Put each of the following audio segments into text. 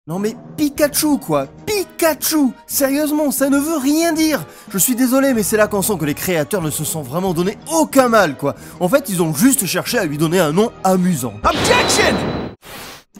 Non mais Pikachu quoi, Pikachu! Sérieusement, ça ne veut rien dire! Je suis désolé mais c'est là qu'on sent que les créateurs ne se sont vraiment donné aucun mal quoi. En fait, ils ont juste cherché à lui donner un nom amusant. Objection!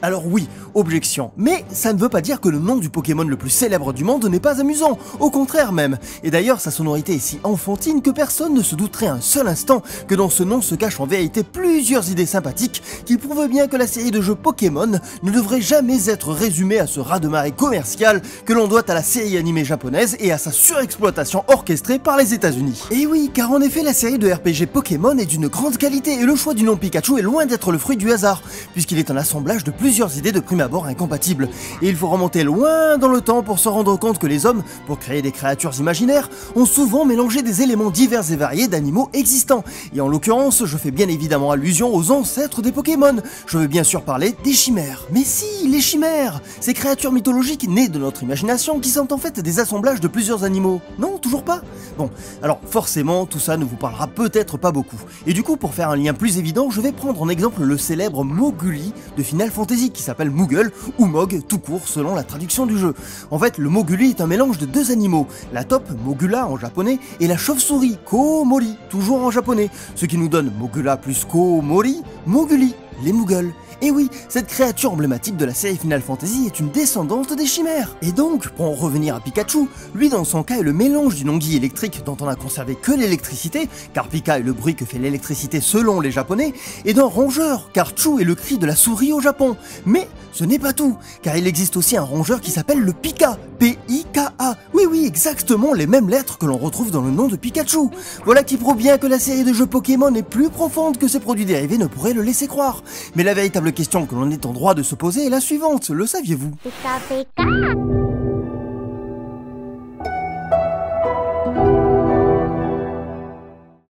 Alors oui, objection, mais ça ne veut pas dire que le nom du Pokémon le plus célèbre du monde n'est pas amusant, au contraire même. Et d'ailleurs, sa sonorité est si enfantine que personne ne se douterait un seul instant que dans ce nom se cachent en vérité plusieurs idées sympathiques qui prouvent bien que la série de jeux Pokémon ne devrait jamais être résumée à ce raz-de-marée commercial que l'on doit à la série animée japonaise et à sa surexploitation orchestrée par les États-Unis. Et oui, car en effet la série de RPG Pokémon est d'une grande qualité et le choix du nom Pikachu est loin d'être le fruit du hasard, puisqu'il est un assemblage de plusieurs idées de prime abord incompatibles. Et il faut remonter loin dans le temps pour se rendre compte que les hommes, pour créer des créatures imaginaires, ont souvent mélangé des éléments divers et variés d'animaux existants. Et en l'occurrence, je fais bien évidemment allusion aux ancêtres des Pokémon. Je veux bien sûr parler des chimères. Mais si, les chimères! Ces créatures mythologiques nées de notre imagination qui sont en fait des assemblages de plusieurs animaux. Non, toujours pas? Bon, alors forcément, tout ça ne vous parlera peut-être pas beaucoup. Et du coup, pour faire un lien plus évident, je vais prendre en exemple le célèbre Moguli de Final Fantasy qui s'appelle Moogle, ou Mog tout court selon la traduction du jeu. En fait, le Moguli est un mélange de deux animaux, la taupe, Mogula en japonais, et la chauve-souris, Koomori, toujours en japonais, ce qui nous donne Mogula plus Koomori, Moguli, les Moogles. Et oui, cette créature emblématique de la série Final Fantasy est une descendante des chimères. Et donc, pour en revenir à Pikachu, lui dans son cas est le mélange d'une anguille électrique dont on a conservé que l'électricité, car Pika est le bruit que fait l'électricité selon les japonais, et d'un rongeur, car Chu est le cri de la souris au Japon. Mais ce n'est pas tout, car il existe aussi un rongeur qui s'appelle le Pika, P-I-K-A. Oui, exactement les mêmes lettres que l'on retrouve dans le nom de Pikachu. Voilà qui prouve bien que la série de jeux Pokémon est plus profonde que ses produits dérivés ne pourraient le laisser croire. Mais la véritable question que l'on est en droit de se poser est la suivante, le saviez-vous? Pika pika.